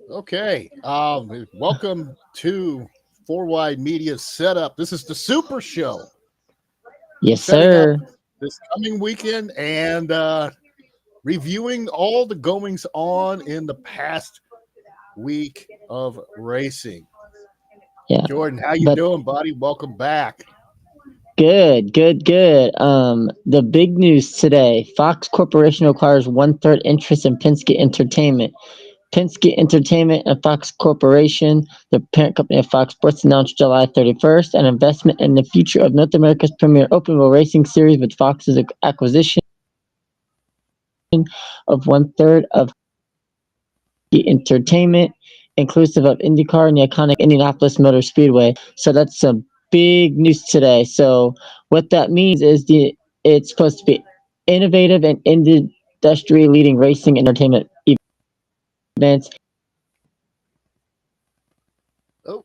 Okay. Welcome to Four Wide Media Setup. This is the Super Show, Yes, setting up sir. this coming weekend and reviewing all the goings on in the past week of racing. Yeah. Jordan, how you But doing, buddy? Welcome back. good. The big news today: Fox Corporation acquires one-third interest in Penske Entertainment. Penske Entertainment and Fox Corporation, the parent company of Fox Sports, announced July 31st an investment in the future of North America's premier open wheel racing series with Fox's acquisition of one-third of Entertainment, inclusive of IndyCar and the iconic Indianapolis Motor Speedway. So that's some big news today. So what that means is it's supposed to be innovative and industry leading racing entertainment events. Oh,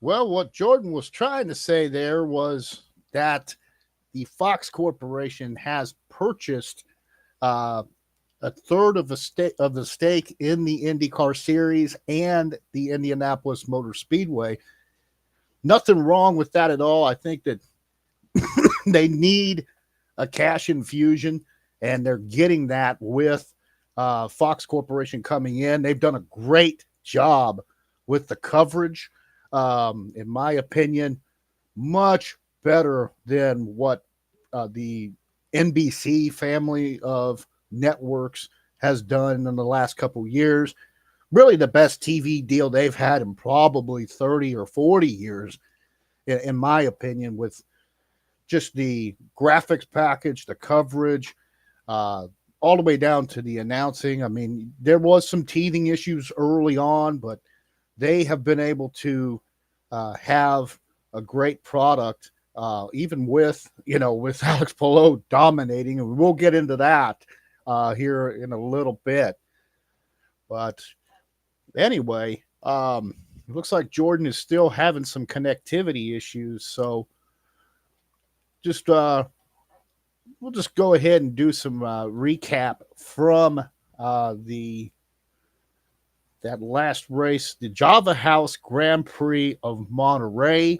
well, what Jordan was trying to say there was that the Fox Corporation has purchased uh, a third of the stake in the IndyCar series and the Indianapolis Motor Speedway. Nothing wrong with that at all. I think that they need a cash infusion, and they're getting that with Fox Corporation coming in. They've done a great job with the coverage, in my opinion, much better than what the NBC family of networks has done in the last couple of years. Really, the best TV deal they've had in probably 30 or 40 years, in my opinion, with just the graphics package, the coverage, uh, all the way down to the announcing. I mean, there was some teething issues early on, but they have been able to have a great product, even with with Alex Palou dominating, and we'll get into that here in a little bit. But anyway, it looks like Jordan is still having some connectivity issues, so just we'll just go ahead and do some recap from the that last race, the Java House Grand Prix of Monterey.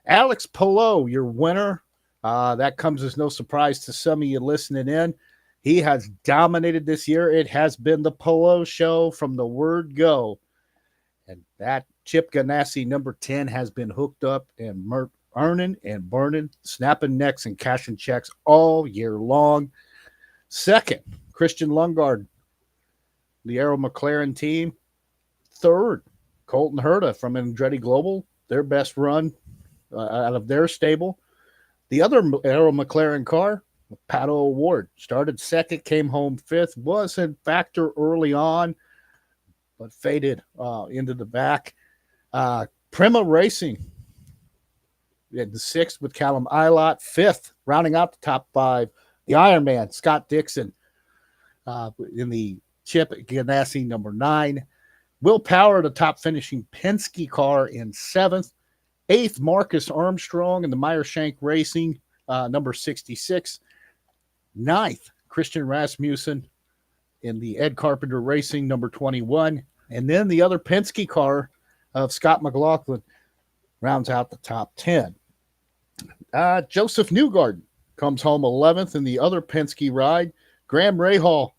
Alex Palou, your winner. That comes as no surprise to some of you listening in. He has dominated this year. It has been the Palou show from the word go. And that Chip Ganassi number 10 has been hooked up and earning and burning, snapping necks and cashing checks all year long. Second, Christian Lundgaard, the Arrow McLaren team. Third, Colton Herta from Andretti Global, their best run out of their stable. The other Arrow McLaren car, Pato O'Ward, started second, came home fifth, was a factor early on, but faded into the back. Prima Racing, we had the sixth with Callum Ilott, fifth, rounding out the top five, the Ironman, Scott Dixon, in the Chip Ganassi number 9. Will Power, the top finishing Penske car, in seventh. Eighth, Marcus Armstrong in the Meyer Shank Racing, number 66. Ninth, Christian Rasmussen in the Ed Carpenter Racing, number 21. And then the other Penske car of Scott McLaughlin rounds out the top 10. Joseph Newgarden comes home 11th in the other Penske ride. Graham Rahal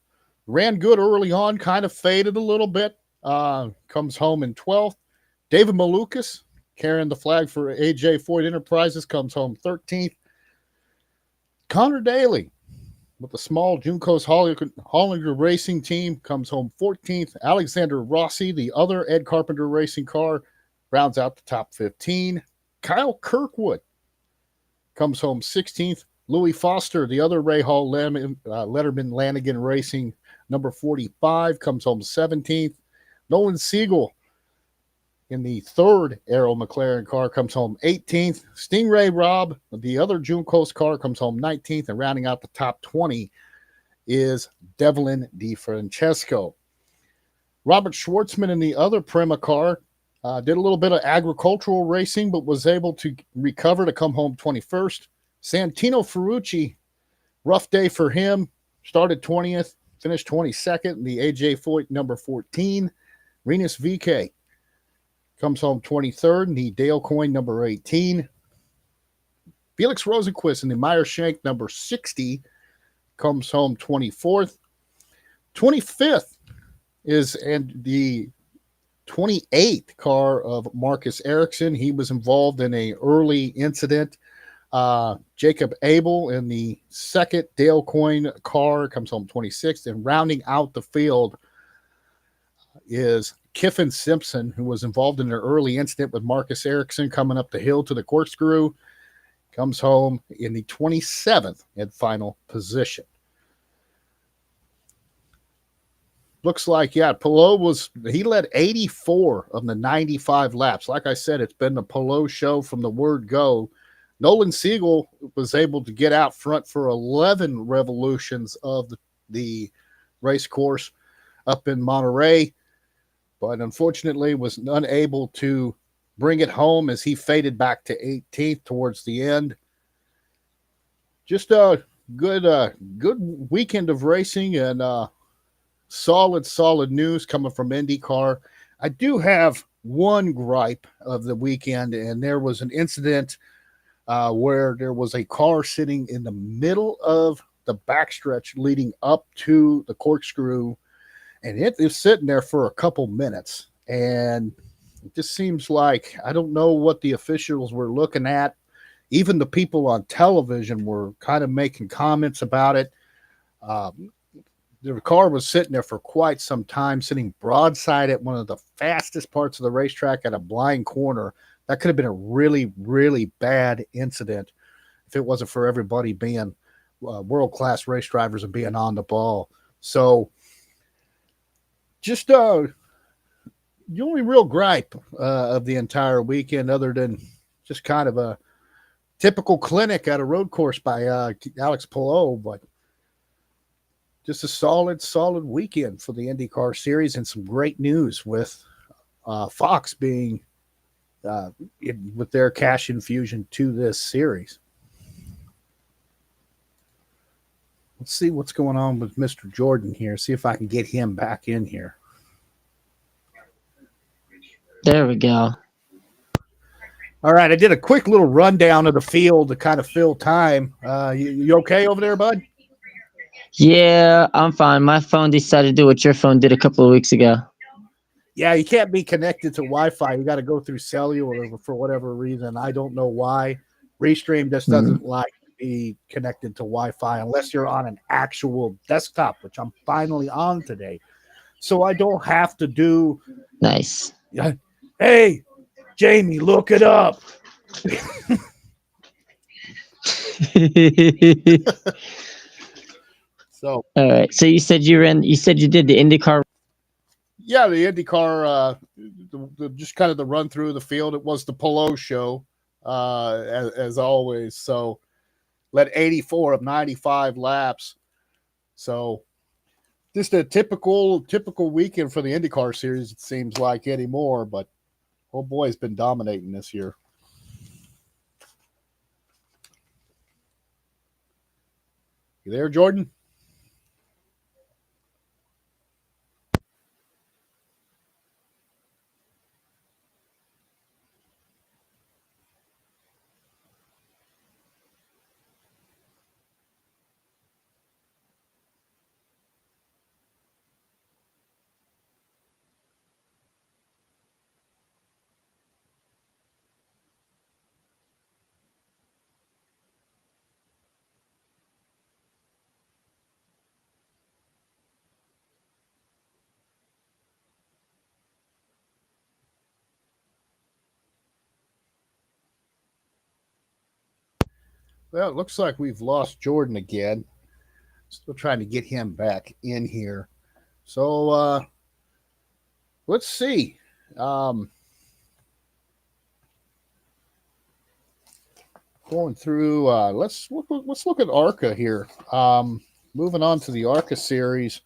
ran good early on, kind of faded a little bit, comes home in 12th. David Malukas, carrying the flag for AJ Foyt Enterprises, comes home 13th. Connor Daly with the small Juncos Hollinger Racing team comes home 14th. Alexander Rossi, the other Ed Carpenter Racing car, rounds out the top 15. Kyle Kirkwood comes home 16th. Louis Foster, the other Ray Hall Letterman Lanigan Racing, number 45, comes home 17th. Nolan Siegel in the third Arrow McLaren car comes home 18th. Stingray Robb, the other Juncos car, comes home 19th. And rounding out the top 20 is Devlin DeFrancesco. Robert Schwartzman in the other Prima car did a little bit of agricultural racing, but was able to recover to come home 21st. Santino Ferrucci, rough day for him, started 20th, finished 22nd. The AJ Foyt number 14. Renus VK comes home 23rd. The Dale Coyne number 18. Felix Rosenquist in the Meyer Shank number 60 comes home 24th. 25th is and the 28th car of Marcus Ericsson. He was involved in an early incident. Jacob Abel in the second Dale Coyne car comes home 26th. And rounding out the field is Kiffin Simpson, who was involved in an early incident with Marcus Ericsson coming up the hill to the corkscrew. Comes home in the 27th and final position. Looks like, he led 84 of the 95 laps. Like I said, it's been the Palou show from the word go. Nolan Siegel was able to get out front for 11 revolutions of the race course up in Monterey, but unfortunately was unable to bring it home as he faded back to 18th towards the end. Just a good weekend of racing and solid news coming from IndyCar. I do have one gripe of the weekend, and there was an incident where there was a car sitting in the middle of the backstretch leading up to the corkscrew, and it is sitting there for a couple minutes. And it just seems like, I don't know what the officials were looking at. Even the people on television were kind of making comments about it. The car was sitting there for quite some time, sitting broadside at one of the fastest parts of the racetrack at a blind corner. That could have been a really, really bad incident if it wasn't for everybody being world-class race drivers and being on the ball. So just the only real gripe of the entire weekend, other than just kind of a typical clinic at a road course by Alex Palou, but just a solid weekend for the IndyCar series, and some great news with Fox being with their cash infusion to this series. Let's see what's going on with Mr. Jordan here. See if I can get him back in here. There we go. All right, I did a quick little rundown of the field to kind of fill time. You okay over there, bud? Yeah, I'm fine. My phone decided to do what your phone did a couple of weeks ago. Yeah, you can't be connected to Wi-Fi. You got to go through cellular for whatever reason. I don't know why. Restream just doesn't like to be connected to Wi-Fi unless you're on an actual desktop, which I'm finally on today. So I don't have to do. Nice. Hey, Jamie, look it up. So all right. So you said you did the IndyCar. Yeah, the IndyCar, just kind of the run through the field. It was the Palou show, as always. So led 84 of 95 laps. So just a typical weekend for the IndyCar series, it seems like anymore. But oh boy, has been dominating this year. You there, Jordan? Well, it looks like we've lost Jordan again. Still trying to get him back in here. So let's see. Going through, let's look at ARCA here. Moving on to the ARCA series.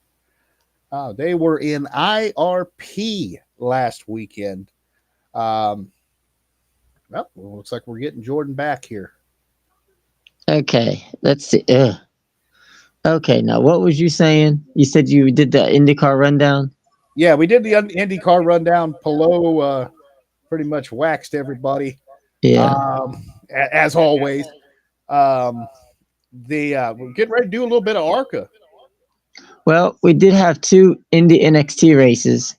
They were in IRP last weekend. Well, looks like we're getting Jordan back here. Okay, let's see. Okay, now what was you saying? You said you did the IndyCar rundown. Yeah, we did the IndyCar rundown. Pelot pretty much waxed everybody, Yeah. as always. We're getting ready to do a little bit of ARCA. Well, we did have two Indy NXT races.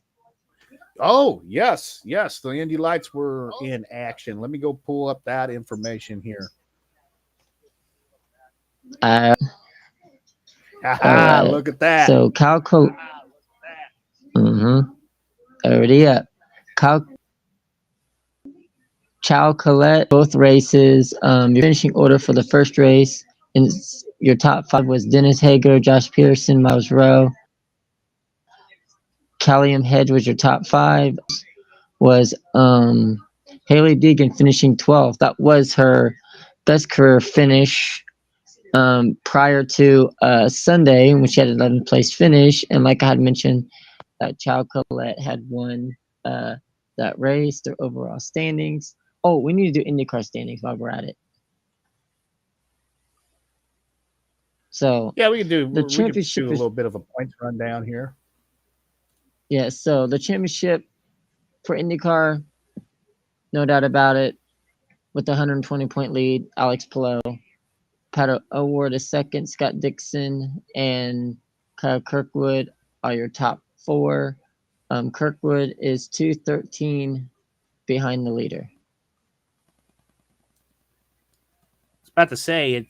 Oh, yes, yes. The Indy Lights were in action. Let me go pull up that information here. All right. Look at that. So already up. Cal Chow Colette, both races. Your finishing order for the first race in your top five was Dennis Hager, Josh Pearson, Miles Rowe. Callium Hedge was your top five. Was Haley Deegan finishing 12th. That was her best career finish prior to Sunday, when she had an 11th place finish. And like I had mentioned, Chow Colette had won that race, their overall standings. Oh, we need to do IndyCar standings while we're at it. So yeah, we can do the a championship little bit of a points rundown here. Yeah, so the championship for IndyCar, no doubt about it, with the 120-point lead, Alex Palou. Pat O'Ward is second, Scott Dixon and Kyle Kirkwood are your top four. Kirkwood is 213 behind the leader. I was about to say,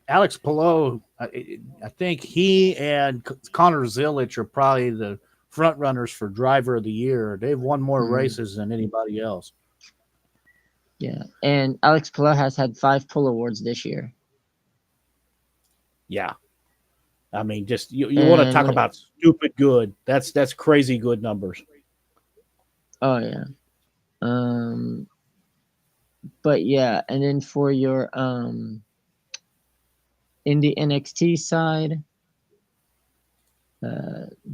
Alex Palou, I think he and Connor Zilic are probably the front runners for driver of the year. They've won more races than anybody else. Yeah, and Alex Palou has had 5 pull awards this year. Yeah. I mean, just you want to talk about stupid good. That's crazy good numbers. Oh yeah. But yeah, and then for your Indy NXT side,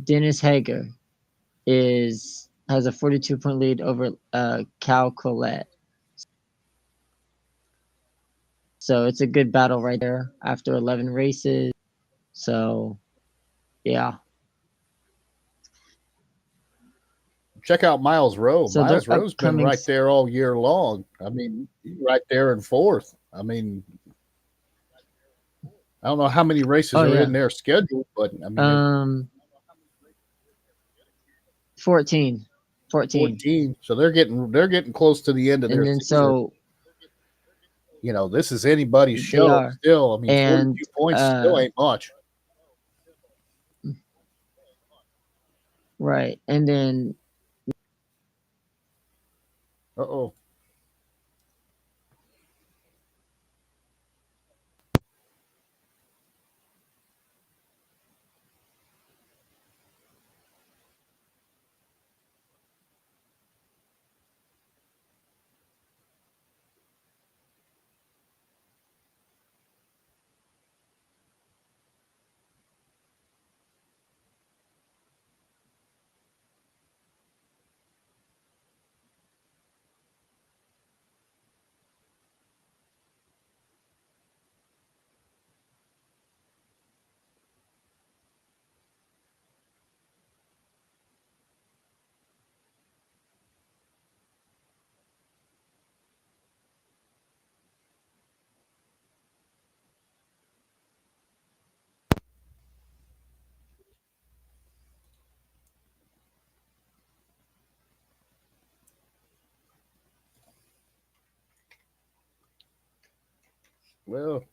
Dennis Hager has a 42-point lead over Cal Colette. So it's a good battle right there after 11 races. So, yeah. Check out Miles Rowe. So Miles Rowe's been right there all year long. I mean, right there in fourth. I mean, I don't know how many races are in their schedule, but I mean, 14. 14. So they're getting close to the end of their season. So you know, this is anybody's show still. I mean, 42 points still ain't much. Right. And then uh-oh. Well,